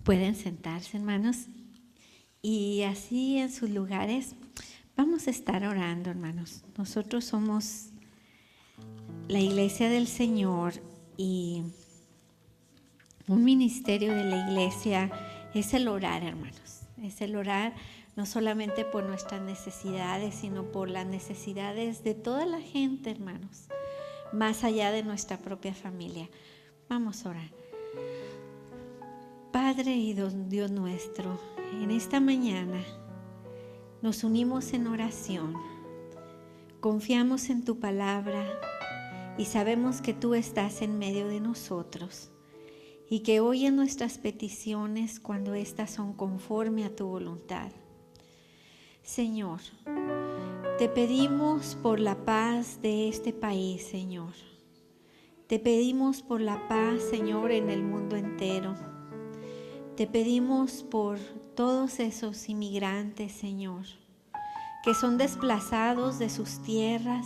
Pueden sentarse, hermanos, y así en sus lugares vamos a estar orando, hermanos. Nosotros somos la Iglesia del Señor y un ministerio de la Iglesia es el orar, hermanos. Es el orar no solamente por nuestras necesidades, sino por las necesidades de toda la gente, hermanos, más allá de nuestra propia familia. Vamos a orar. Padre y Dios nuestro, en esta mañana nos unimos en oración, confiamos en tu palabra y sabemos que tú estás en medio de nosotros y que oyes nuestras peticiones cuando éstas son conforme a tu voluntad. Señor, te pedimos por la paz de este país, Señor. Te pedimos por la paz, Señor, en el mundo entero. Te pedimos por todos esos inmigrantes, Señor, que son desplazados de sus tierras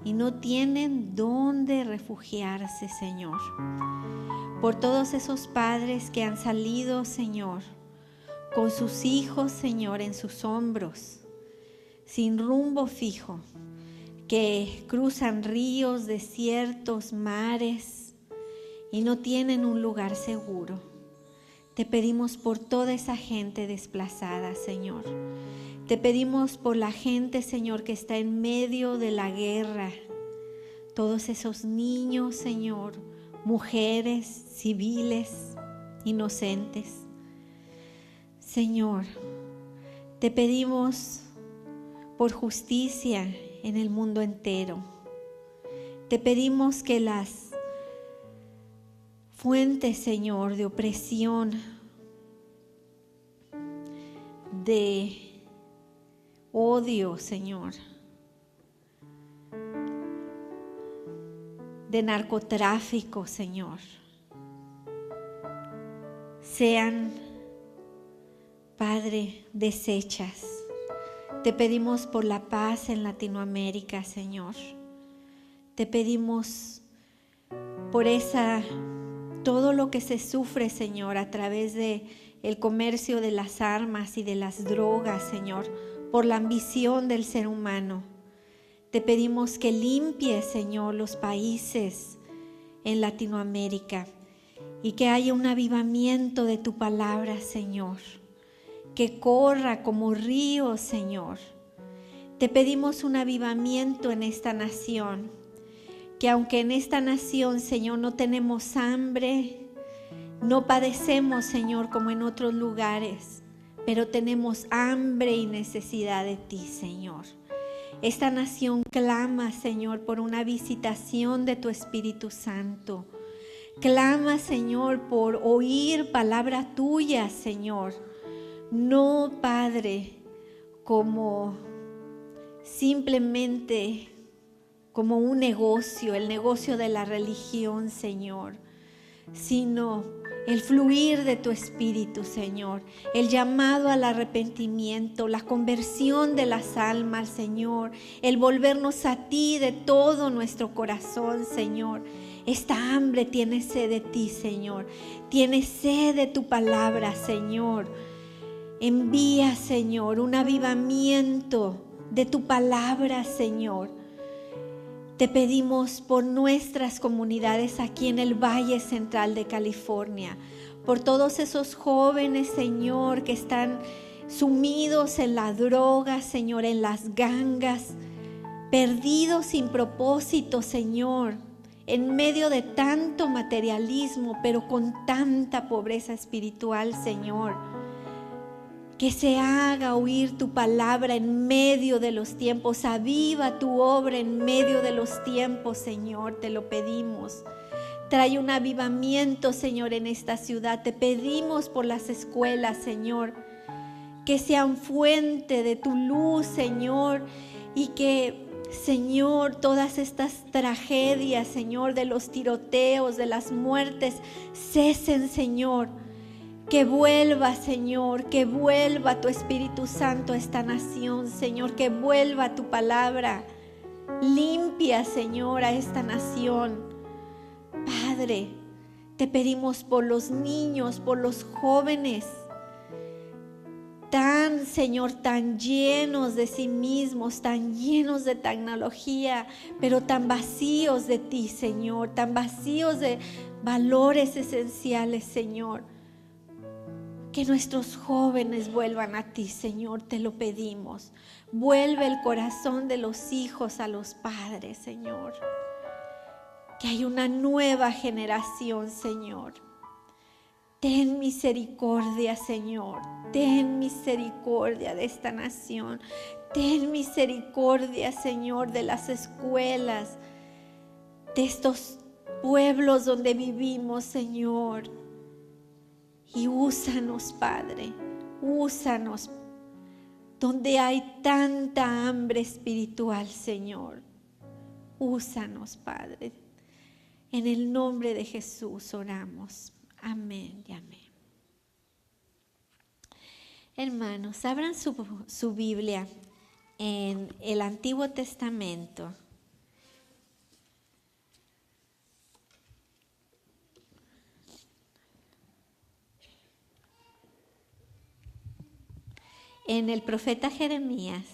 y no tienen dónde refugiarse, Señor. Por todos esos padres que han salido, Señor, con sus hijos, Señor, en sus hombros, sin rumbo fijo, que cruzan ríos, desiertos, mares y no tienen un lugar seguro. Te pedimos por toda esa gente desplazada, Señor. Te pedimos por la gente, Señor, que está en medio de la guerra. Todos esos niños, Señor, mujeres, civiles, inocentes. Señor, te pedimos por justicia en el mundo entero. Te pedimos que las fuentes, Señor, de opresión, de odio, Señor, de narcotráfico, Señor, sean, Padre, deshechas. Te pedimos por la paz en Latinoamérica, Señor. Te pedimos por todo lo que se sufre, Señor, a través de el comercio de las armas y de las drogas, Señor, por la ambición del ser humano. Te pedimos que limpies, Señor, los países en Latinoamérica y que haya un avivamiento de tu palabra, Señor, que corra como río, Señor. Te pedimos un avivamiento en esta nación, que aunque en esta nación, Señor, no tenemos hambre, no padecemos, Señor, como en otros lugares, pero tenemos hambre y necesidad de ti, Señor. Esta nación clama, Señor, por una visitación de tu Espíritu Santo. Clama, Señor, por oír palabra tuya, Señor. No, Padre, como simplemente como un negocio, el negocio de la religión, Señor, sino el fluir de tu Espíritu, Señor, el llamado al arrepentimiento, la conversión de las almas, Señor, el volvernos a ti de todo nuestro corazón, Señor. Esta hambre tiene sed de ti, Señor, tiene sed de tu palabra, Señor. Envía, Señor, un avivamiento de tu palabra, Señor. Te pedimos por nuestras comunidades aquí en el Valle Central de California, por todos esos jóvenes, Señor, que están sumidos en la droga, Señor, en las gangas, perdidos sin propósito, Señor, en medio de tanto materialismo, pero con tanta pobreza espiritual, Señor. Que se haga oír tu palabra en medio de los tiempos. Aviva tu obra en medio de los tiempos, Señor, te lo pedimos. Trae un avivamiento, Señor, en esta ciudad. Te pedimos por las escuelas, Señor, que sean fuente de tu luz, Señor, y que, Señor, todas estas tragedias, Señor, de los tiroteos, de las muertes, cesen, Señor. Que vuelva, Señor, que vuelva tu Espíritu Santo a esta nación, Señor, que vuelva tu palabra. Limpia, Señor, a esta nación. Padre, Te pedimos por los niños, por los jóvenes, Señor, tan llenos de sí mismos, tan llenos de tecnología, pero tan vacíos de ti, Señor, tan vacíos de valores esenciales, Señor. Que nuestros jóvenes vuelvan a ti, Señor, te lo pedimos. Vuelve el corazón de los hijos a los padres, Señor. Que hay una nueva generación, Señor. Ten misericordia, Señor. Ten misericordia de esta nación. Ten misericordia, Señor, de las escuelas, de estos pueblos donde vivimos, Señor. Y úsanos, Padre, úsanos donde hay tanta hambre espiritual, Señor. Úsanos, Padre. En el nombre de Jesús oramos. Amén y amén. Hermanos, abran su Biblia en el Antiguo Testamento. En el profeta Jeremías.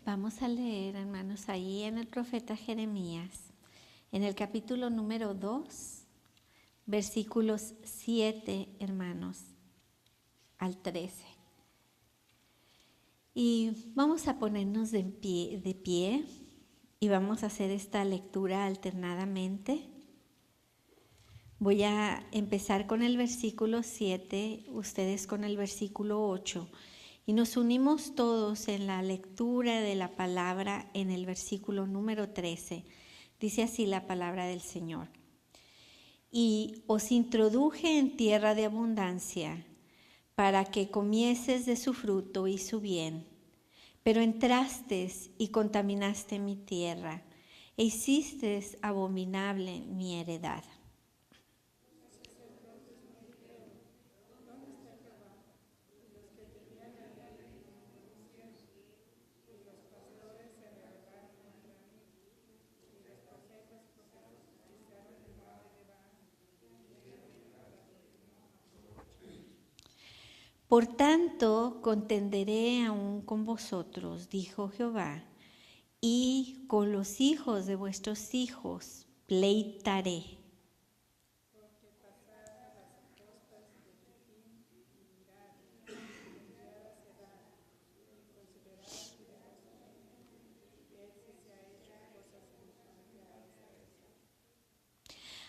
Vamos a leer, hermanos, ahí en el profeta Jeremías, en el capítulo número 2, versículos 7, hermanos, al 13. Y vamos a ponernos de pie y vamos a hacer esta lectura alternadamente. Voy a empezar con el versículo 7, ustedes con el versículo 8. Y nos unimos todos en la lectura de la palabra en el versículo número 13. Dice así la palabra del Señor. Y os introduje en tierra de abundancia, para que comieses de su fruto y su bien. Pero entrastes y contaminaste mi tierra, e hiciste abominable mi heredad. Por tanto, contenderé aún con vosotros, dijo Jehová, y con los hijos de vuestros hijos pleitaré.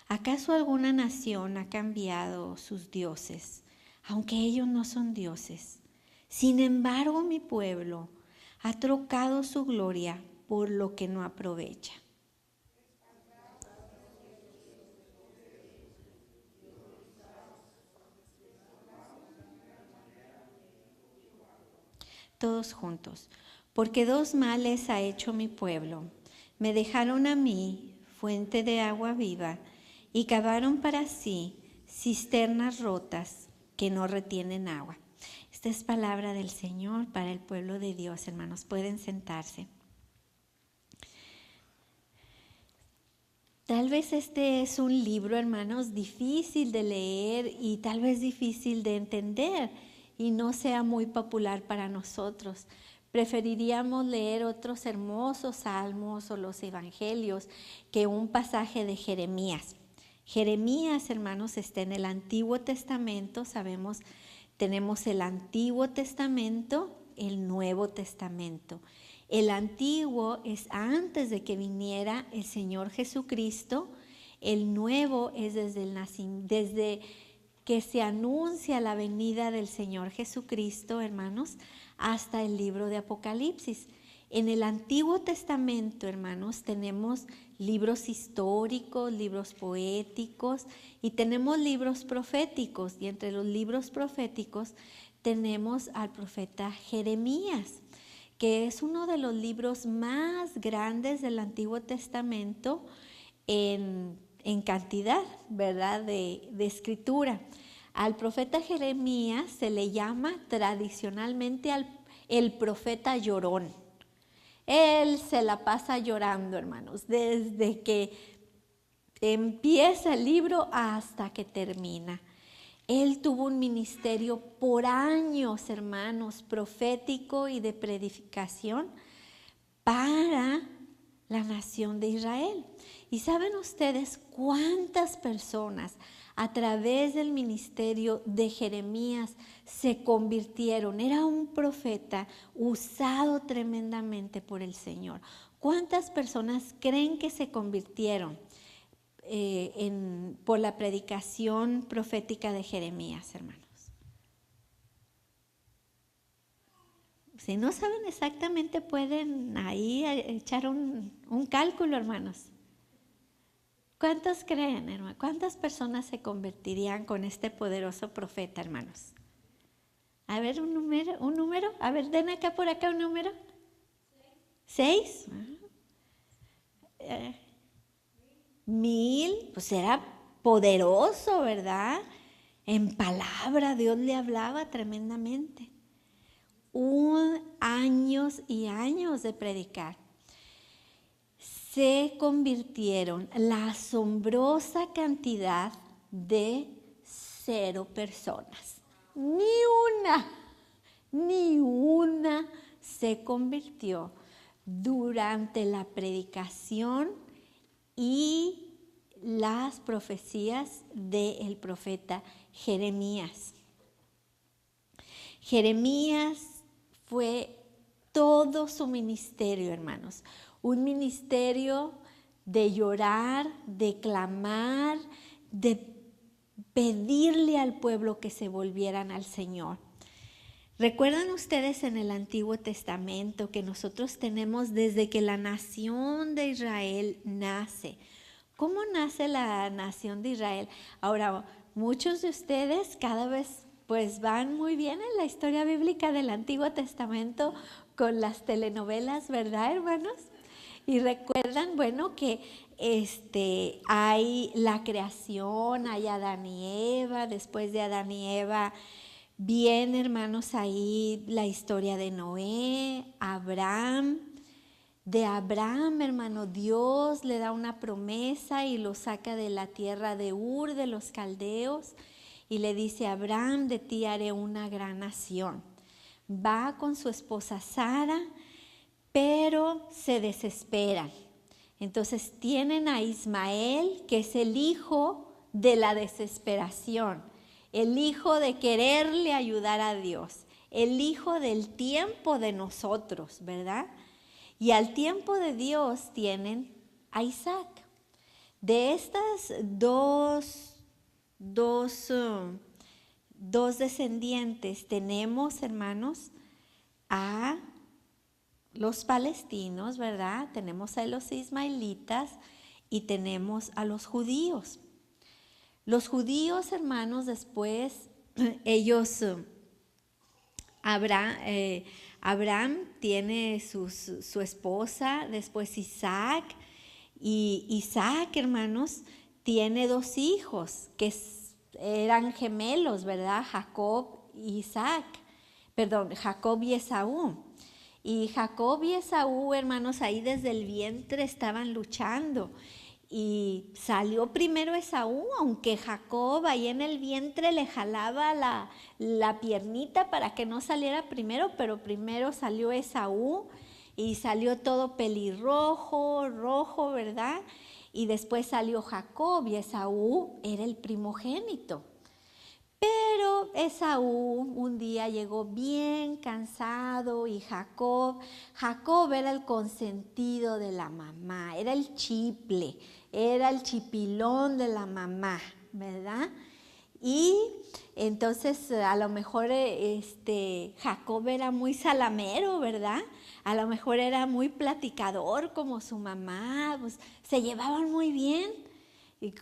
¿Acaso alguna nación ha cambiado sus dioses, aunque ellos no son dioses? Sin embargo, mi pueblo ha trocado su gloria por lo que no aprovecha. Todos juntos. Porque dos males ha hecho mi pueblo. Me dejaron a mí, fuente de agua viva, y cavaron para sí cisternas rotas que no retienen agua. Esta es palabra del Señor para el pueblo de Dios, hermanos. Pueden sentarse. Tal vez este es un libro, hermanos, difícil de leer y tal vez difícil de entender y no sea muy popular para nosotros. Preferiríamos leer otros hermosos salmos o los evangelios que un pasaje de Jeremías. Jeremías, hermanos, está en el Antiguo Testamento, sabemos, tenemos el Antiguo Testamento, el Nuevo Testamento. El Antiguo es antes de que viniera el Señor Jesucristo, el Nuevo es desde que se anuncia la venida del Señor Jesucristo, hermanos, hasta el libro de Apocalipsis. En el Antiguo Testamento, hermanos, tenemos libros históricos, libros poéticos y tenemos libros proféticos. Y entre los libros proféticos tenemos al profeta Jeremías, que es uno de los libros más grandes del Antiguo Testamento en cantidad, ¿verdad?, de escritura. Al profeta Jeremías se le llama tradicionalmente el profeta llorón. Él se la pasa llorando, hermanos, desde que empieza el libro hasta que termina. Él tuvo un ministerio por años, hermanos, profético y de predicación para la nación de Israel. ¿Y saben ustedes cuántas personas a través del ministerio de Jeremías se convirtieron? Era un profeta usado tremendamente por el Señor. ¿Cuántas personas creen que se convirtieron por la predicación profética de Jeremías, hermanos? Si no saben exactamente, pueden ahí echar un cálculo, hermanos. ¿Cuántos creen, hermano? ¿Cuántas personas se convertirían con este poderoso profeta, hermanos? A ver, un número. A ver, den acá por acá un número. 6. 1000, pues era poderoso, ¿verdad? En palabra Dios le hablaba tremendamente. Años y años de predicar. Se convirtieron la asombrosa cantidad de 0 personas. Ni una se convirtió durante la predicación y las profecías del profeta Jeremías. Jeremías fue todo su ministerio, hermanos. Un ministerio de llorar, de clamar, de pedirle al pueblo que se volvieran al Señor. ¿Recuerdan ustedes en el Antiguo Testamento que nosotros tenemos desde que la nación de Israel nace? ¿Cómo nace la nación de Israel? Ahora, muchos de ustedes cada vez pues van muy bien en la historia bíblica del Antiguo Testamento con las telenovelas, ¿verdad, hermanos? Y recuerdan, bueno, que hay la creación, hay Adán y Eva, después de Adán y Eva viene, hermanos, ahí la historia de Noé, Abraham. De Abraham, hermano, Dios le da una promesa y lo saca de la tierra de Ur, de los caldeos, y le dice: Abraham, de ti haré una gran nación. Va con su esposa Sara, pero se desesperan. Entonces tienen a Ismael, que es el hijo de la desesperación, el hijo de quererle ayudar a Dios, el hijo del tiempo de nosotros, ¿verdad? Y al tiempo de Dios tienen a Isaac. De estas dos descendientes tenemos, hermanos, a los palestinos, ¿verdad? Tenemos a los ismaelitas y tenemos a los judíos. Los judíos, hermanos, después ellos, Abraham tiene su esposa, después Isaac, y Isaac, hermanos, tiene 2 hijos que eran gemelos, ¿verdad? Jacob y Esaú. Y Jacob y Esaú, hermanos, ahí desde el vientre estaban luchando. Y salió primero Esaú, aunque Jacob ahí en el vientre le jalaba la piernita para que no saliera primero, pero primero salió Esaú y salió todo pelirrojo, rojo, ¿verdad? Y después salió Jacob y Esaú era el primogénito. Pero Esaú un día llegó bien cansado y Jacob era el consentido de la mamá, era el chiple, era el chipilón de la mamá, ¿verdad? Y entonces a lo mejor Jacob era muy salamero, ¿verdad? A lo mejor era muy platicador como su mamá, pues se llevaban muy bien. Y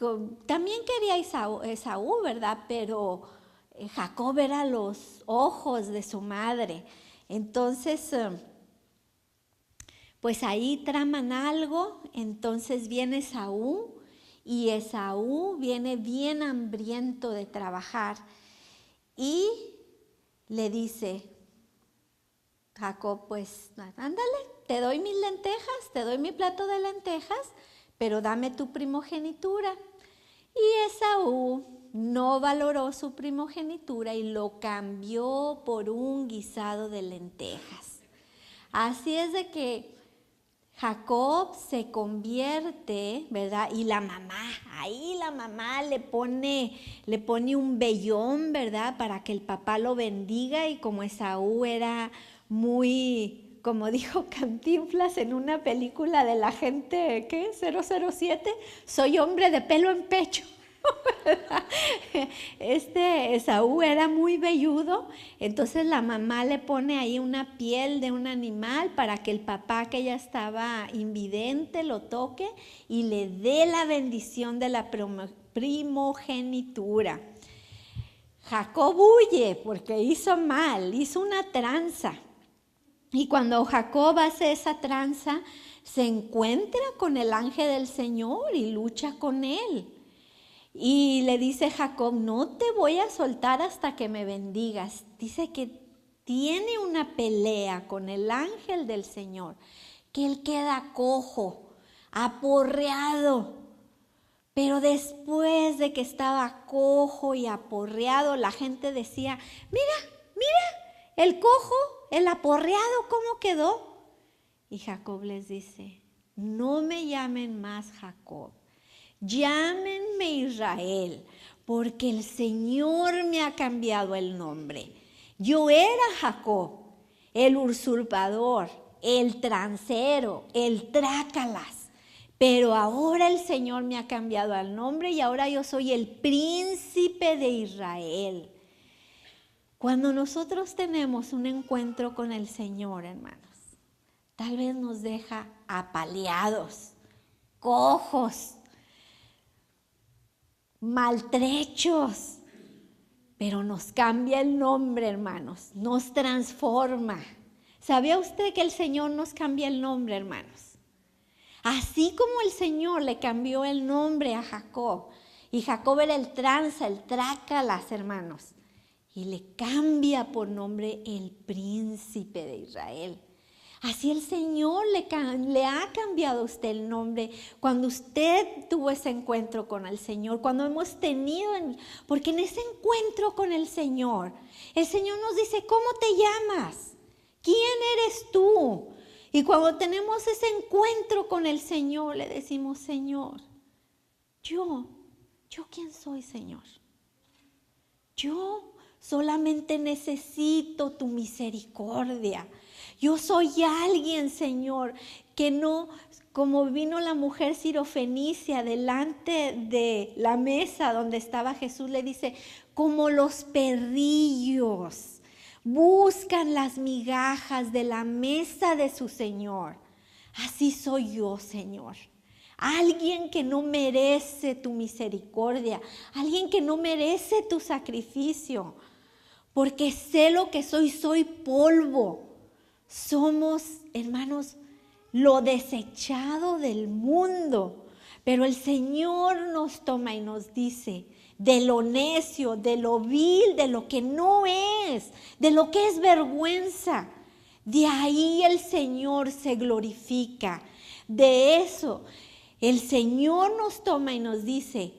también quería Esaú, ¿verdad? Pero Jacob era los ojos de su madre. Entonces, pues ahí traman algo, entonces viene Esaú y Esaú viene bien hambriento de trabajar y le dice Jacob, pues ándale, te doy mis lentejas, te doy mi plato de lentejas, pero dame tu primogenitura. Y Esaú no valoró su primogenitura y lo cambió por un guisado de lentejas. Así es de que Jacob se convierte, ¿verdad? Y la mamá, ahí la mamá le pone un vellón, ¿verdad? Para que el papá lo bendiga, y como Esaú era muy, como dijo Cantinflas en una película de la gente, ¿qué? 007, soy hombre de pelo en pecho. Esaú era muy velludo, entonces la mamá le pone ahí una piel de un animal para que el papá, que ya estaba invidente, lo toque y le dé la bendición de la primogenitura. Jacob huye porque hizo mal, hizo una tranza. Y cuando Jacob hace esa tranza, se encuentra con el ángel del Señor y lucha con él. Y le dice Jacob, no te voy a soltar hasta que me bendigas. Dice que tiene una pelea con el ángel del Señor, que él queda cojo, aporreado. Pero después de que estaba cojo y aporreado, la gente decía, mira, el cojo, el aporreado, ¿cómo quedó? Y Jacob les dice, no me llamen más Jacob, llámenme Israel, porque el Señor me ha cambiado el nombre. Yo era Jacob, el usurpador, el transero, el trácalas, pero ahora el Señor me ha cambiado el nombre y ahora yo soy el príncipe de Israel. Cuando nosotros tenemos un encuentro con el Señor, hermanos, tal vez nos deja apaleados, cojos, maltrechos, pero nos cambia el nombre, hermanos, nos transforma. ¿Sabía usted que el Señor nos cambia el nombre, hermanos? Así como el Señor le cambió el nombre a Jacob, y Jacob era el tranza, el trácalas, hermanos, y le cambia por nombre el príncipe de Israel. Así el Señor le ha cambiado a usted el nombre cuando usted tuvo ese encuentro con el Señor, cuando hemos tenido, porque en ese encuentro con el Señor nos dice, ¿cómo te llamas? ¿Quién eres tú? Y cuando tenemos ese encuentro con el Señor, le decimos, Señor, ¿yo quién soy, Señor? Yo solamente necesito tu misericordia. Yo soy alguien, Señor, que no, como vino la mujer sirofenicia delante de la mesa donde estaba Jesús, le dice, como los perrillos buscan las migajas de la mesa de su Señor. Así soy yo, Señor. Alguien que no merece tu misericordia, alguien que no merece tu sacrificio, porque sé lo que soy polvo. Somos, hermanos, lo desechado del mundo, pero el Señor nos toma y nos dice, de lo necio, de lo vil, de lo que no es, de lo que es vergüenza, de ahí el Señor se glorifica. De eso, el Señor nos toma y nos dice,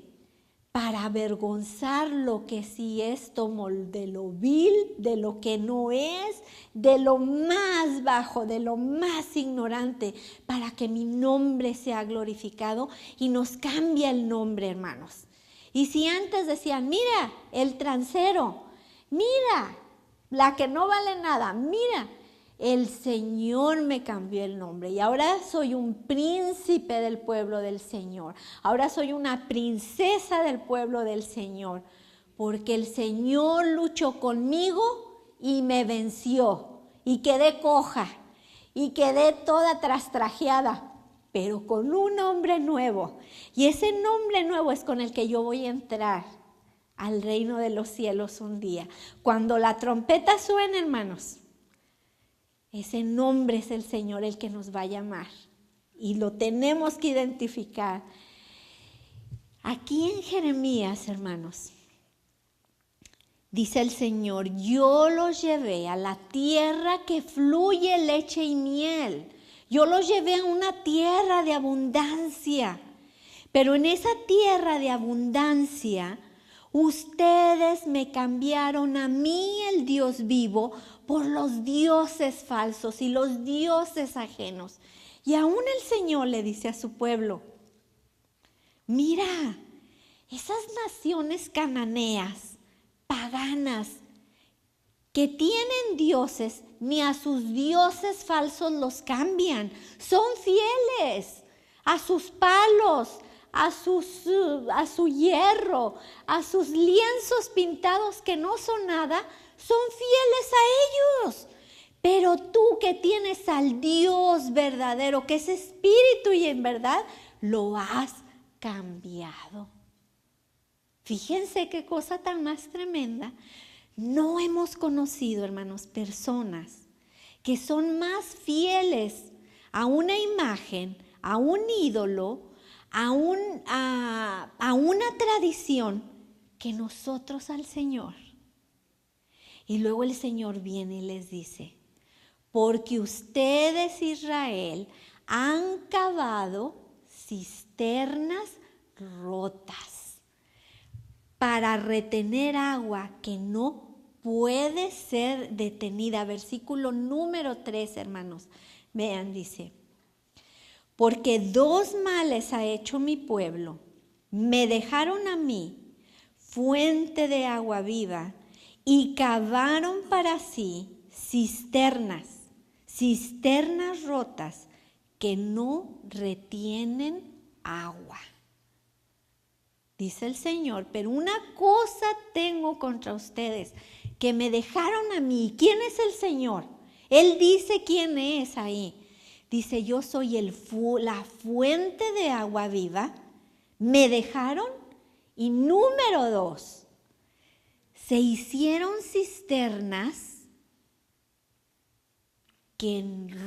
para avergonzar lo que sí es, tomo de lo vil, de lo que no es, de lo más bajo, de lo más ignorante, para que mi nombre sea glorificado, y nos cambia el nombre, hermanos. Y si antes decían, mira, el transero, mira, la que no vale nada, mira, el Señor me cambió el nombre y ahora soy un príncipe del pueblo del Señor. Ahora soy una princesa del pueblo del Señor, porque el Señor luchó conmigo y me venció, y quedé coja, y quedé toda trastrajeada, pero con un nombre nuevo. Y ese nombre nuevo es con el que yo voy a entrar al reino de los cielos un día. Cuando la trompeta suene, hermanos, ese nombre es el Señor el que nos va a llamar. Y lo tenemos que identificar. Aquí en Jeremías, hermanos, dice el Señor, yo los llevé a la tierra que fluye leche y miel. Yo los llevé a una tierra de abundancia. Pero en esa tierra de abundancia, ustedes me cambiaron a mí, el Dios vivo, por los dioses falsos y los dioses ajenos. Y aún el Señor le dice a su pueblo, mira, esas naciones cananeas, paganas, que tienen dioses, ni a sus dioses falsos los cambian. Son fieles a sus palos, a su hierro, a sus lienzos pintados que no son nada, son fieles a ellos. Pero tú que tienes al Dios verdadero, que es espíritu y en verdad, lo has cambiado. Fíjense qué cosa tan más tremenda. No hemos conocido, hermanos, personas que son más fieles a una imagen, a un ídolo, a una tradición que nosotros al Señor. Y luego el Señor viene y les dice, porque ustedes, Israel, han cavado cisternas rotas para retener agua que no puede ser detenida. Versículo número 3, hermanos. Vean, dice, porque dos males ha hecho mi pueblo. Me dejaron a mí, fuente de agua viva, y cavaron para sí cisternas rotas que no retienen agua. Dice el Señor, pero una cosa tengo contra ustedes, que me dejaron a mí. ¿Quién es el Señor? Él dice quién es ahí. Dice, yo soy la fuente de agua viva. Me dejaron. Y número 2, se hicieron cisternas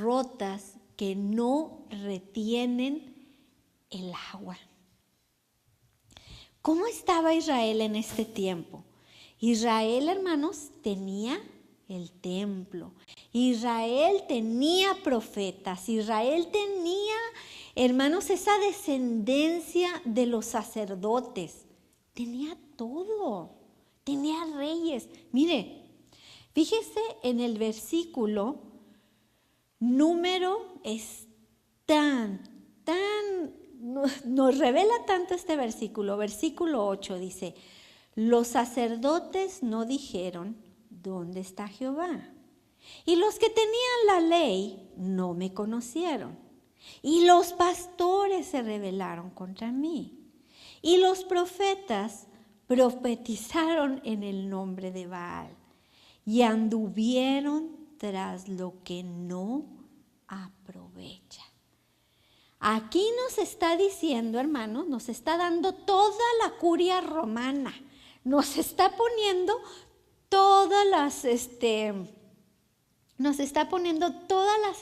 rotas que no retienen el agua. ¿Cómo estaba Israel en este tiempo? Israel, hermanos, tenía el templo. Israel tenía profetas. Israel tenía, hermanos, esa descendencia de los sacerdotes. Tenía todo. Tenía reyes. Mire, fíjese en el versículo número es nos revela tanto este versículo. Versículo 8 dice, los sacerdotes no dijeron, ¿dónde está Jehová? Y los que tenían la ley no me conocieron. Y los pastores se rebelaron contra mí. Y los profetas profetizaron en el nombre de Baal. Y anduvieron tras lo que no aprovecha. Aquí nos está diciendo, hermanos, nos está dando toda la curia romana. Nos está poniendo todas las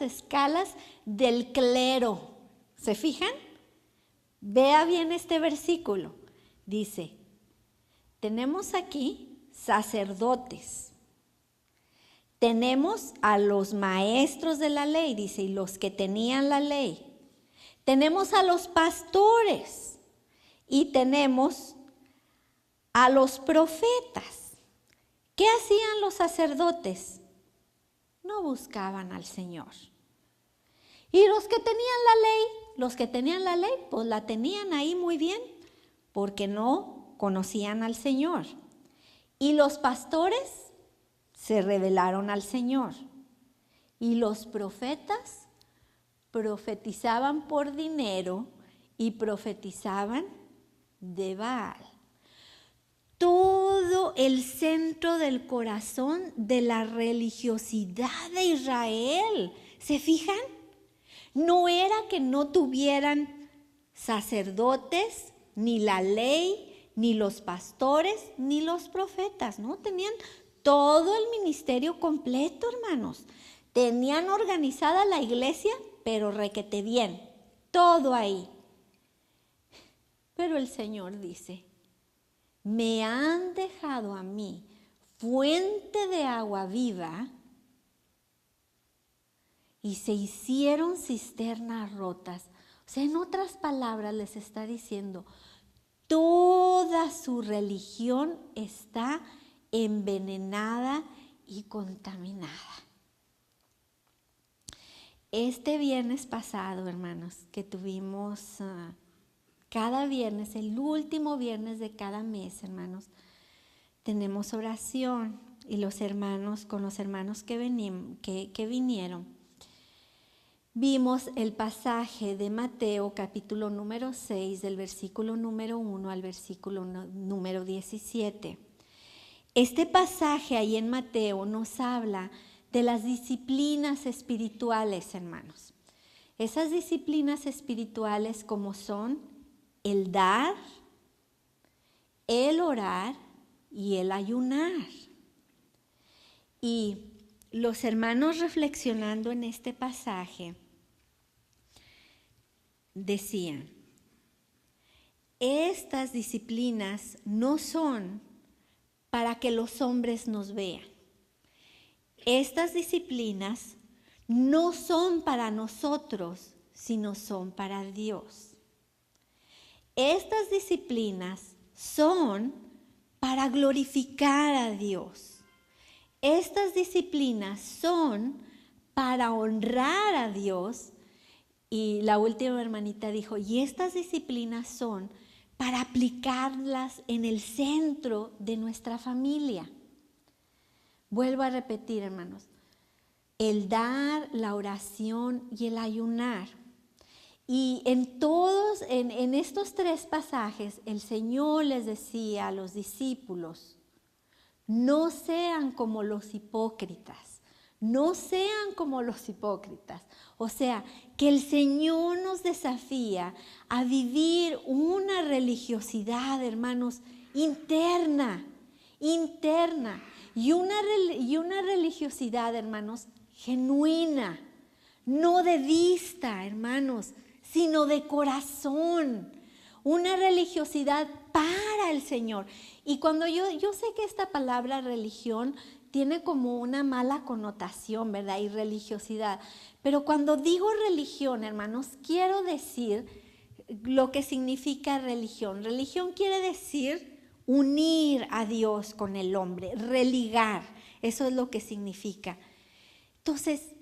escalas del clero. ¿Se fijan? Vea bien este versículo. Dice, tenemos aquí sacerdotes. Tenemos a los maestros de la ley, dice, y los que tenían la ley. Tenemos a los pastores y tenemos a los profetas. ¿Qué hacían los sacerdotes? No buscaban al Señor. Y los que tenían la ley, pues la tenían ahí muy bien, porque no conocían al Señor. Y los pastores se rebelaron al Señor. Y los profetas profetizaban por dinero y profetizaban de Baal. Todo todo el centro del corazón de la religiosidad de Israel. ¿Se fijan? No era que no tuvieran sacerdotes, ni la ley, ni los pastores, ni los profetas, ¿no? Tenían todo el ministerio completo, hermanos. Tenían organizada la iglesia, pero requete bien, todo ahí. Pero el Señor dice, me han dejado a mí fuente de agua viva y se hicieron cisternas rotas. O sea, en otras palabras les está diciendo, toda su religión está envenenada y contaminada. Este viernes pasado, hermanos, que tuvimos cada viernes, el último viernes de cada mes, hermanos, tenemos oración y los hermanos, con los hermanos que vinieron, vimos el pasaje de Mateo capítulo número 6, del versículo número 1 al versículo número 17. Este pasaje ahí en Mateo nos habla de las disciplinas espirituales, hermanos. Esas disciplinas espirituales como son el dar, el orar y el ayunar. Y los hermanos reflexionando en este pasaje decían, estas disciplinas no son para que los hombres nos vean. Estas disciplinas no son para nosotros, sino son para Dios. Estas disciplinas son para glorificar a Dios. Estas disciplinas son para honrar a Dios. Y la última hermanita dijo, y estas disciplinas son para aplicarlas en el centro de nuestra familia. Vuelvo a repetir, hermanos, el dar, la oración y el ayunar. Y en estos tres pasajes, el Señor les decía a los discípulos, no sean como los hipócritas, no sean como los hipócritas. O sea, que el Señor nos desafía a vivir una religiosidad, hermanos, interna. Y una religiosidad, hermanos, genuina, no de vista, hermanos, sino de corazón. Una religiosidad para el Señor. Y cuando yo sé que esta palabra religión tiene como una mala connotación, ¿verdad? Y religiosidad. Pero cuando digo religión, hermanos, quiero decir lo que significa religión. Religión quiere decir unir a Dios con el hombre, religar. Eso es lo que significa. Entonces,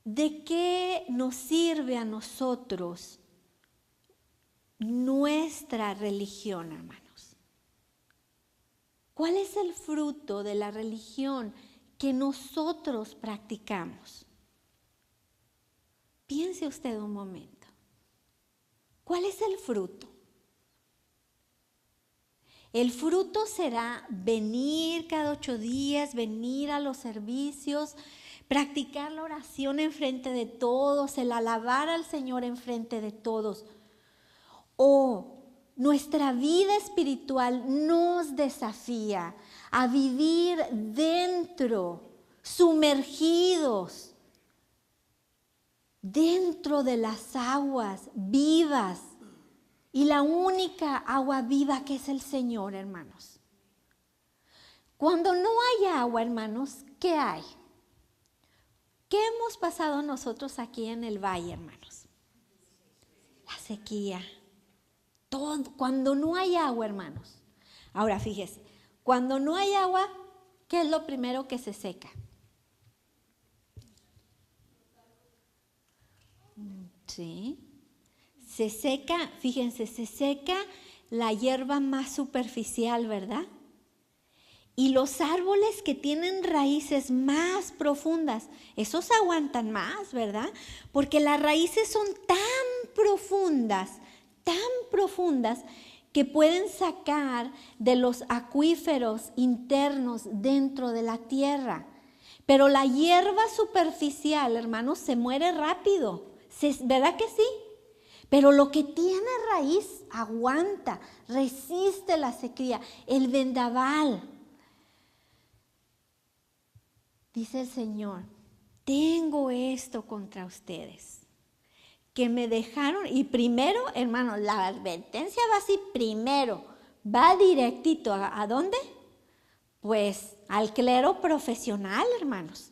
¿de qué nos sirve a nosotros nuestra religión, hermanos? ¿Cuál es el fruto de la religión que nosotros practicamos? Piense usted un momento. ¿Cuál es el fruto? El fruto será venir cada 8 días, venir a los servicios, practicar la oración en frente de todos, el alabar al Señor en frente de todos. O nuestra vida espiritual nos desafía a vivir dentro, sumergidos, dentro de las aguas vivas. Y la única agua viva que es el Señor, hermanos. Cuando no hay agua, hermanos, ¿qué hay? ¿Qué hemos pasado nosotros aquí en el valle, hermanos? La sequía. Todo, cuando no hay agua, hermanos. Ahora fíjese, cuando no hay agua, ¿qué es lo primero que se seca? Sí. Se seca, fíjense, se seca la hierba más superficial, ¿verdad? Y los árboles que tienen raíces más profundas, esos aguantan más, ¿verdad? Porque las raíces son tan profundas, que pueden sacar de los acuíferos internos dentro de la tierra. Pero la hierba superficial, hermanos, se muere rápido. ¿Verdad que sí? Pero lo que tiene raíz aguanta, resiste la sequía. El vendaval. Dice el Señor, tengo esto contra ustedes, que me dejaron, y primero, hermano, la advertencia va así primero, va directito, ¿a dónde? Pues al clero profesional, hermanos.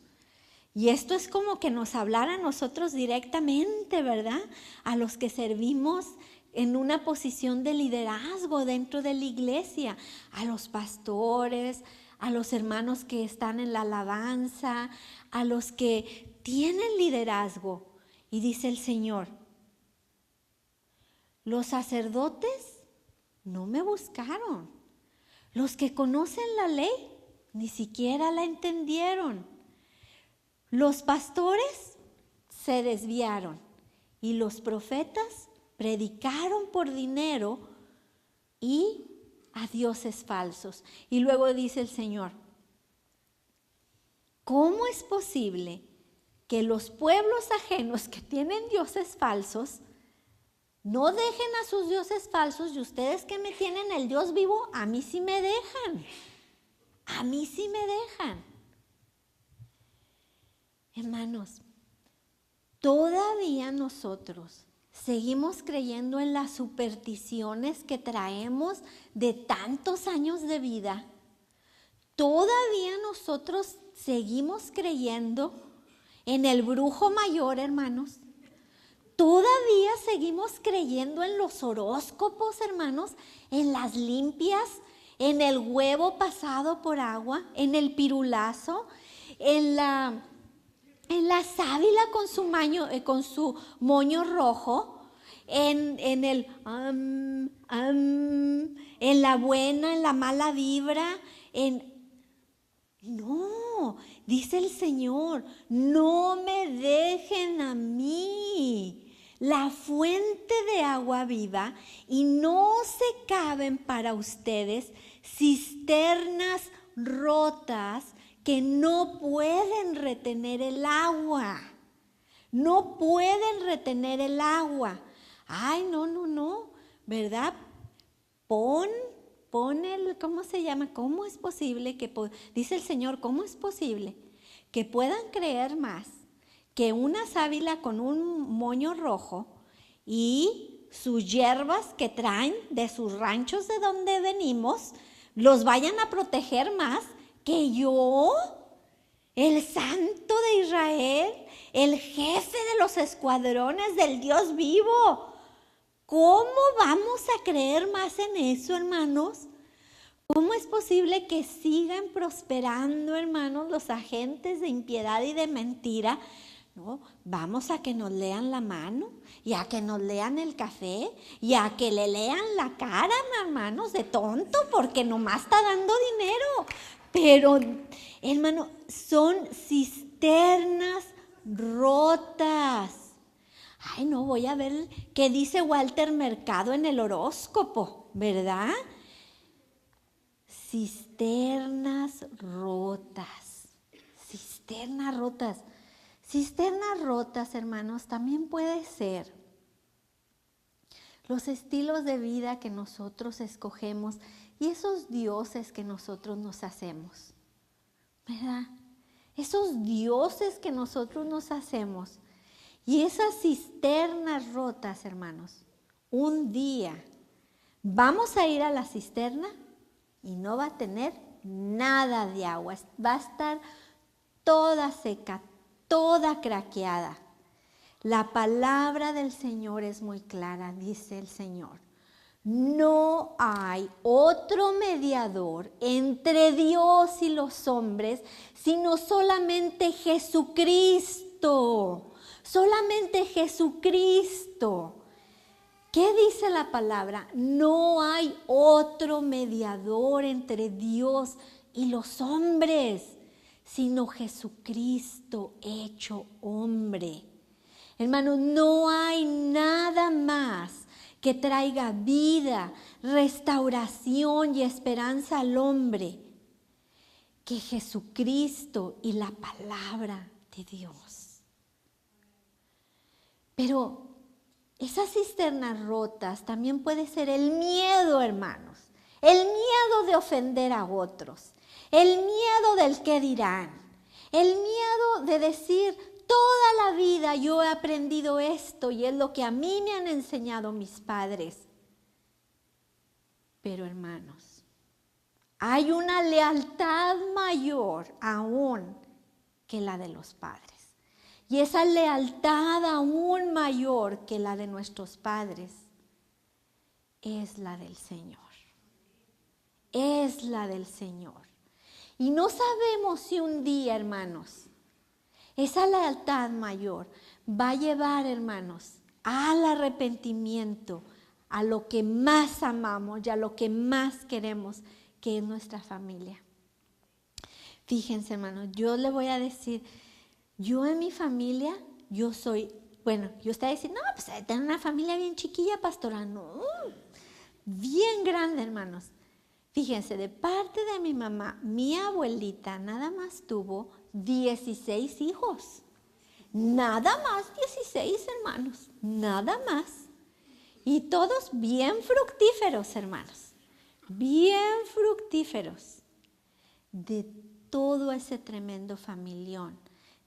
Y esto es como que nos hablara a nosotros directamente, ¿verdad? A los que servimos en una posición de liderazgo dentro de la iglesia, a los pastores, a los hermanos que están en la alabanza, a los que tienen liderazgo. Y dice el Señor, los sacerdotes no me buscaron. Los que conocen la ley ni siquiera la entendieron. Los pastores se desviaron y los profetas predicaron por dinero y a dioses falsos. Y luego dice el Señor, ¿cómo es posible que los pueblos ajenos que tienen dioses falsos no dejen a sus dioses falsos, y ustedes que me tienen el Dios vivo, a mí sí me dejan? A mí sí me dejan. Hermanos, todavía nosotros seguimos creyendo en las supersticiones que traemos de tantos años de vida. Todavía nosotros seguimos creyendo en el brujo mayor, hermanos. Todavía seguimos creyendo en los horóscopos, hermanos, en las limpias, en el huevo pasado por agua, en el pirulazo, en la sábila con su moño rojo, en la buena, en la mala vibra, No, dice el Señor, no me dejen a mí la fuente de agua viva, y no se caben para ustedes cisternas rotas que no pueden retener el agua. No pueden retener el agua. Ay, no, ¿verdad? Pon el, ¿cómo se llama? ¿Cómo es posible que, dice el Señor, cómo es posible que puedan creer más que una sábila con un moño rojo y sus hierbas que traen de sus ranchos de donde venimos, los vayan a proteger más que yo, el Santo de Israel, el jefe de los escuadrones del Dios vivo? ¿Cómo vamos a creer más en eso, hermanos? ¿Cómo es posible que sigan prosperando, hermanos, los agentes de impiedad y de mentira? No, vamos a que nos lean la mano, y a que nos lean el café, y a que le lean la cara, hermanos, de tonto, porque nomás está dando dinero. Pero, hermano, son cisternas rotas. Ay, no, voy a ver qué dice Walter Mercado en el horóscopo, ¿verdad? Cisternas rotas, cisternas rotas. Cisternas rotas, hermanos, también puede ser los estilos de vida que nosotros escogemos y esos dioses que nosotros nos hacemos, ¿verdad? Esos dioses que nosotros nos hacemos. Y esas cisternas rotas, hermanos, un día vamos a ir a la cisterna y no va a tener nada de agua. Va a estar toda seca, toda craqueada. La palabra del Señor es muy clara, dice el Señor. No hay otro mediador entre Dios y los hombres, sino solamente Jesucristo. Solamente Jesucristo. ¿Qué dice la palabra? No hay otro mediador entre Dios y los hombres, sino Jesucristo hecho hombre. Hermanos, no hay nada más que traiga vida, restauración y esperanza al hombre, que Jesucristo y la palabra de Dios. Pero esas cisternas rotas también puede ser el miedo, hermanos, el miedo de ofender a otros, el miedo del qué dirán, el miedo de decir, toda la vida yo he aprendido esto y es lo que a mí me han enseñado mis padres. Pero hermanos, hay una lealtad mayor aún que la de los padres. Y esa lealtad aún mayor que la de nuestros padres es la del Señor. Es la del Señor. Y no sabemos si un día, hermanos, esa lealtad mayor va a llevar, hermanos, al arrepentimiento, a lo que más amamos y a lo que más queremos, que es nuestra familia. Fíjense, hermanos, yo le voy a decir, yo en mi familia, yo soy, bueno, yo estaba diciendo, no, pues tengo una familia bien chiquilla, pastora, no, bien grande, hermanos. Fíjense, de parte de mi mamá, mi abuelita nada más tuvo 16 hijos. Nada más, 16 hermanos, nada más. Y todos bien fructíferos, hermanos, bien fructíferos. De todo ese tremendo familión,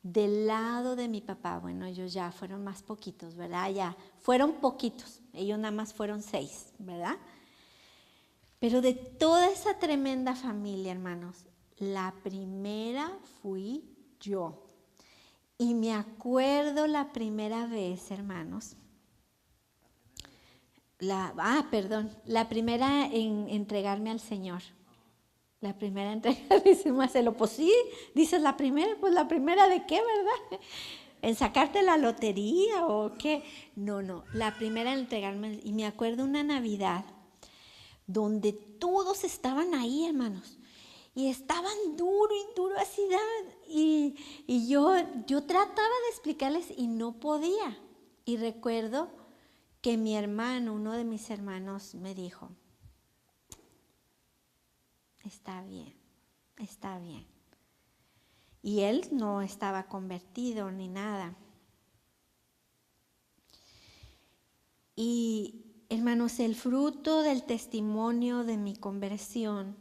del lado de mi papá, bueno, ellos ya fueron más poquitos, ¿verdad? Ya fueron poquitos, ellos nada más fueron 6, ¿verdad? Pero de toda esa tremenda familia, hermanos, la primera fui yo. Y me acuerdo la primera vez, hermanos, la primera en entregarme al Señor. La primera entrega, dice Marcelo, pues sí, dices la primera, pues la primera de qué, ¿verdad? ¿En sacarte la lotería o qué? No, la primera en entregarme. Y me acuerdo una Navidad donde todos estaban ahí, hermanos, y estaban duro así, y yo trataba de explicarles y no podía. Y recuerdo que mi hermano, uno de mis hermanos, me dijo, está bien. Y él no estaba convertido ni nada. Y hermanos, el fruto del testimonio de mi conversión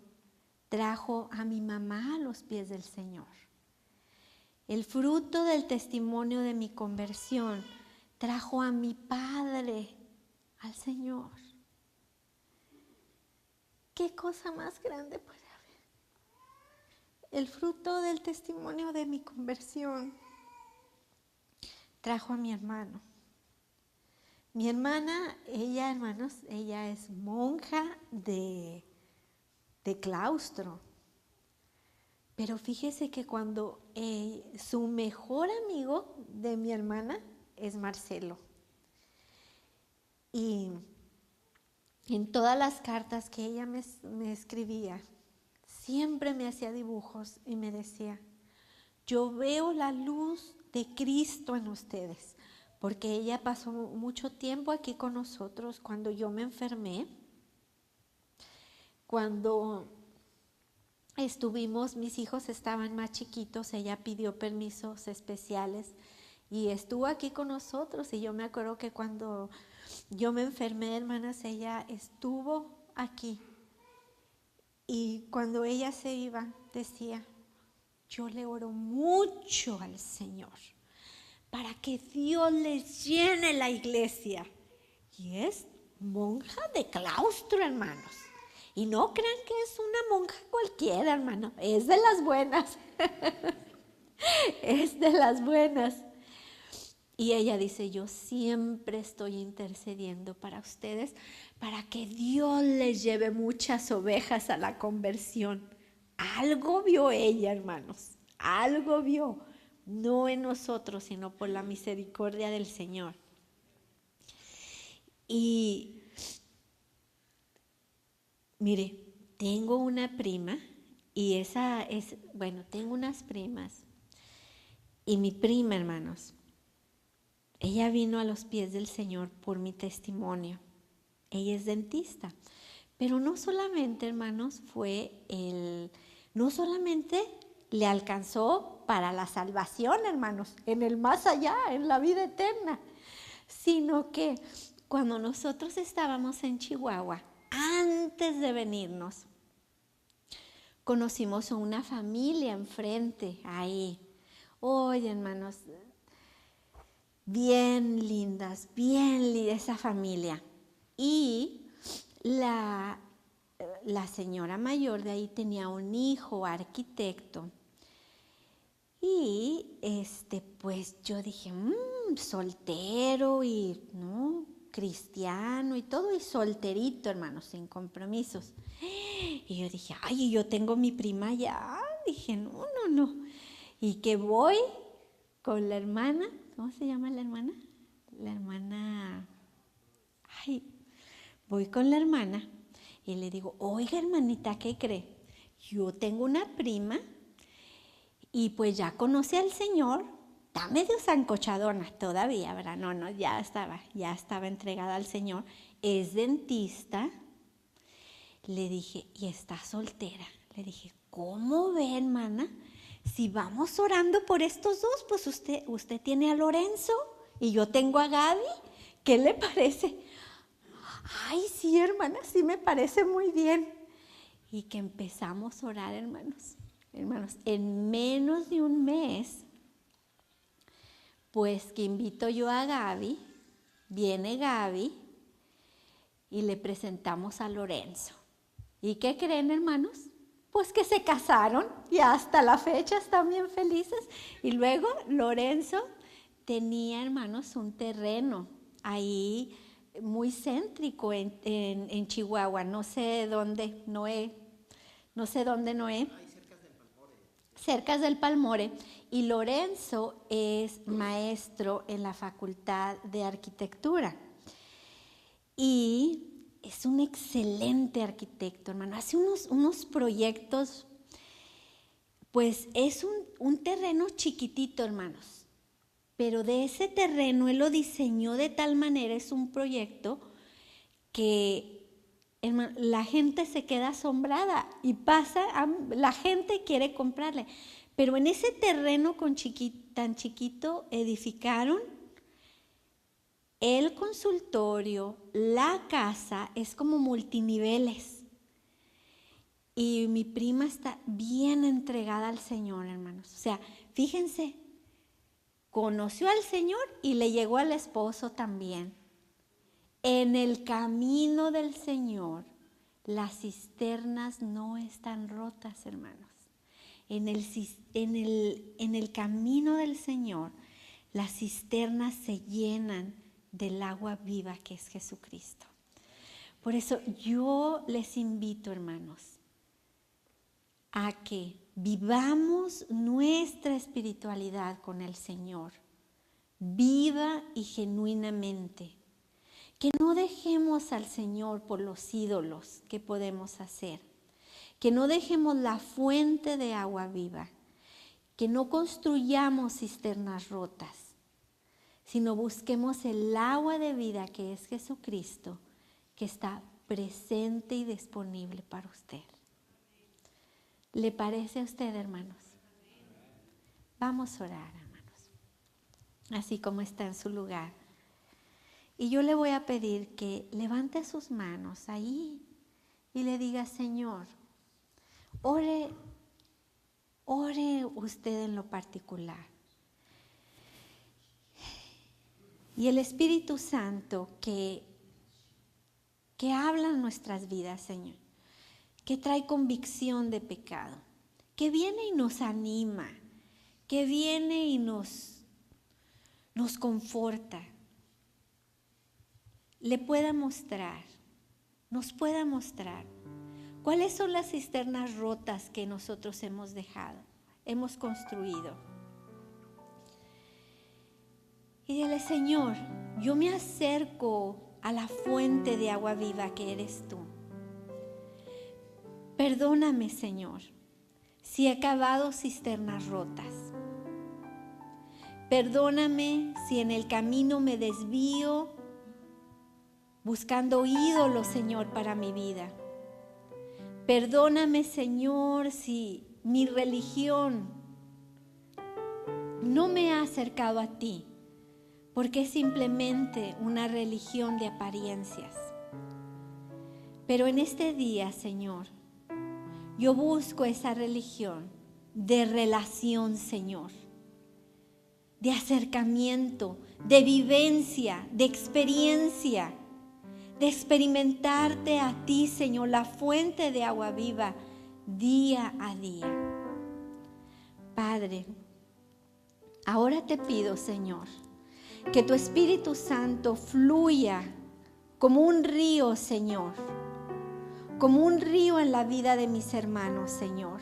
trajo a mi mamá a los pies del Señor. El fruto del testimonio de mi conversión trajo a mi padre al Señor. ¿Qué cosa más grande puede haber? El fruto del testimonio de mi conversión trajo a mi hermano. Mi hermana, ella, hermanos, ella es monja de claustro. Pero fíjese que cuando su mejor amigo de mi hermana es Marcelo. Y en todas las cartas que ella me escribía, siempre me hacía dibujos y me decía, yo veo la luz de Cristo en ustedes. Porque ella pasó mucho tiempo aquí con nosotros cuando yo me enfermé. Cuando mis hijos estaban más chiquitos, ella pidió permisos especiales y estuvo aquí con nosotros. Y yo me acuerdo que cuando yo me enfermé, hermanas, ella estuvo aquí. Y cuando ella se iba, decía, yo le oro mucho al Señor para que Dios les llene la iglesia. Y es monja de claustro, hermanos. Y no crean que es una monja cualquiera, hermano. Es de las buenas. Es de las buenas. Y ella dice, yo siempre estoy intercediendo para ustedes, para que Dios les lleve muchas ovejas a la conversión. Algo vio ella, hermanos. Algo vio. No en nosotros, sino por la misericordia del Señor. Y mire, tengo una prima y tengo unas primas. Y mi prima, hermanos, ella vino a los pies del Señor por mi testimonio. ella es dentista. Pero no solamente, hermanos, no solamente le alcanzó para la salvación, hermanos, en el más allá, en la vida eterna, sino que cuando nosotros estábamos en Chihuahua, antes de venirnos, conocimos a una familia enfrente, ahí. Oye, hermanos, bien lindas, esa familia. Y la señora mayor de ahí tenía un hijo arquitecto. Y pues yo dije, soltero y no, cristiano y todo, y solterito, hermanos, sin compromisos. Y yo dije, ay, yo tengo mi prima ya. Dije, no. Y que voy con la hermana, ¿cómo se llama la hermana? La hermana, voy con la hermana y le digo, oiga, hermanita, ¿qué cree? Yo tengo una prima y pues ya conoce al Señor, está medio zancochadona todavía, ¿verdad? No, ya estaba entregada al Señor, es dentista. Le dije, y está soltera. Le dije, ¿cómo ve, hermana? Si vamos orando por estos dos, pues usted tiene a Lorenzo y yo tengo a Gaby. ¿Qué le parece? Ay, sí, hermana, sí me parece muy bien. Y que empezamos a orar, hermanos, en menos de un mes, pues que invito yo a Gaby, viene Gaby y le presentamos a Lorenzo. ¿Y qué creen, hermanos? Pues que se casaron y hasta la fecha están bien felices. Y luego Lorenzo tenía, hermanos, un terreno ahí muy céntrico en Chihuahua, no sé dónde, Noé. Cerca del Palmore. Y Lorenzo es maestro en la Facultad de Arquitectura. Y es un excelente arquitecto, hermano. Hace unos proyectos, pues es un terreno chiquitito, hermanos. Pero de ese terreno él lo diseñó de tal manera, es un proyecto que, hermano, la gente se queda asombrada y la gente quiere comprarle. Pero en ese terreno tan chiquito edificaron el consultorio, la casa, es como multiniveles. Y mi prima está bien entregada al Señor, hermanos. O sea, fíjense, conoció al Señor y le llegó al esposo también. En el camino del Señor, las cisternas no están rotas, hermanos. En el camino del Señor, las cisternas se llenan del agua viva que es Jesucristo. Por eso yo les invito, hermanos, a que vivamos nuestra espiritualidad con el Señor, viva y genuinamente. Que no dejemos al Señor por los ídolos que podemos hacer. Que no dejemos la fuente de agua viva. Que no construyamos cisternas rotas, sino busquemos el agua de vida que es Jesucristo, que está presente y disponible para usted. ¿Le parece a usted, hermanos? Vamos a orar, hermanos, así como está en su lugar. Y yo le voy a pedir que levante sus manos ahí y le diga, Señor, ore usted en lo particular. Y el Espíritu Santo que habla en nuestras vidas, Señor, que trae convicción de pecado, que viene y nos anima, que viene y nos conforta, nos pueda mostrar cuáles son las cisternas rotas que nosotros hemos dejado, hemos construido. Y dile, Señor, yo me acerco a la fuente de agua viva que eres tú. Perdóname, Señor, si he cavado cisternas rotas. Perdóname si en el camino me desvío buscando ídolos, Señor, para mi vida. Perdóname, Señor, si mi religión no me ha acercado a ti, porque es simplemente una religión de apariencias. Pero en este día, Señor, yo busco esa religión de relación, Señor, de acercamiento, de vivencia, de experiencia, de experimentarte a ti, Señor, la fuente de agua viva, día a día. Padre, ahora te pido, Señor, que tu Espíritu Santo fluya como un río, Señor, como un río en la vida de mis hermanos, Señor.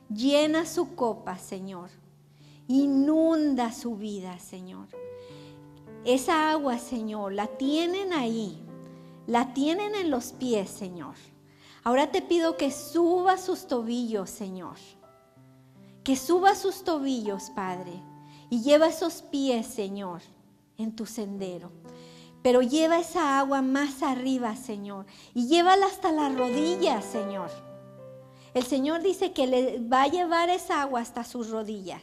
Llena su copa, Señor. Inunda su vida, Señor. Esa agua, Señor, la tienen ahí, la tienen en los pies, Señor. Ahora te pido que suba sus tobillos, Señor. Que suba sus tobillos, Padre, y lleva esos pies, Señor, en tu sendero. Pero lleva esa agua más arriba, Señor, y llévala hasta las rodillas, Señor. El Señor dice que le va a llevar esa agua hasta sus rodillas.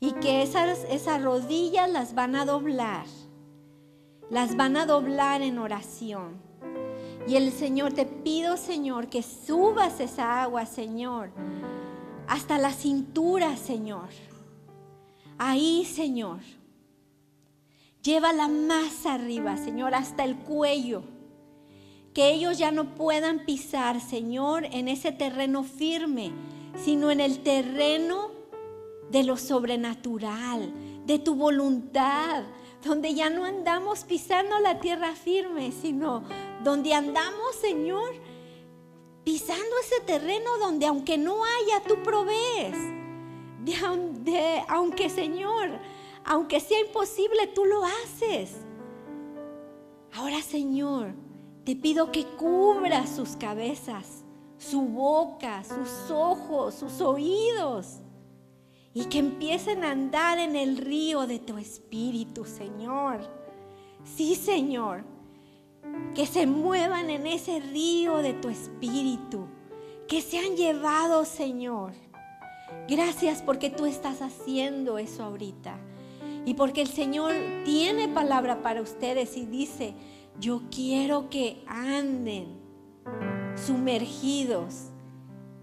Y que esas rodillas las van a doblar en oración. Y el Señor, te pido, Señor, que subas esa agua, Señor, hasta la cintura, Señor. Ahí, Señor, llévala más arriba, Señor, hasta el cuello. Que ellos ya no puedan pisar, Señor, en ese terreno firme, sino en el terreno de lo sobrenatural, de tu voluntad, donde ya no andamos pisando la tierra firme, sino donde andamos, Señor, pisando ese terreno donde aunque no haya, tú provees. Aunque, Señor, aunque sea imposible, tú lo haces. Ahora, Señor, te pido que cubras sus cabezas, su boca, sus ojos, sus oídos, y que empiecen a andar en el río de tu Espíritu, Señor. Sí, Señor, que se muevan en ese río de tu Espíritu, que sean llevados, Señor. Gracias porque tú estás haciendo eso ahorita. Y porque el Señor tiene palabra para ustedes y dice, yo quiero que anden sumergidos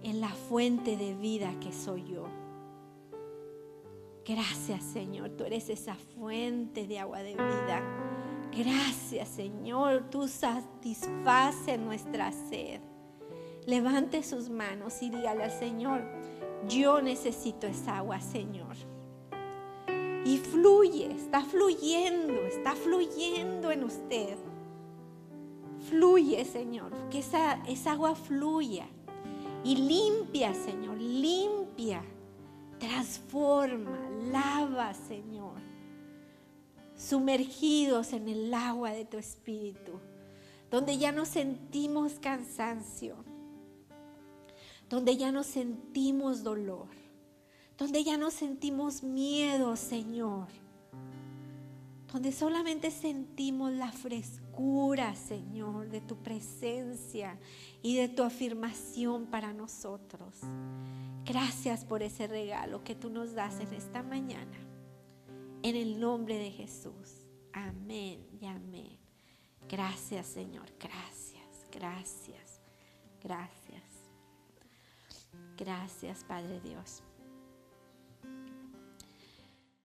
en la fuente de vida que soy yo. Gracias, Señor, tú eres esa fuente de agua de vida. Gracias, Señor, tú satisfaces nuestra sed. Levante sus manos y dígale al Señor, yo necesito esa agua, Señor. Y fluye, está fluyendo en usted. Fluye, Señor, que esa agua fluya y limpia, Señor, limpia. Transforma, lava, Señor, sumergidos en el agua de tu Espíritu, donde ya no sentimos cansancio, donde ya no sentimos dolor, donde ya no sentimos miedo, Señor, donde solamente sentimos la frescura, Señor, de tu presencia y de tu afirmación para nosotros. Gracias por ese regalo que tú nos das en esta mañana. En el nombre de Jesús. Amén y amén. Gracias, Señor. Gracias, gracias, gracias. Gracias, Padre Dios.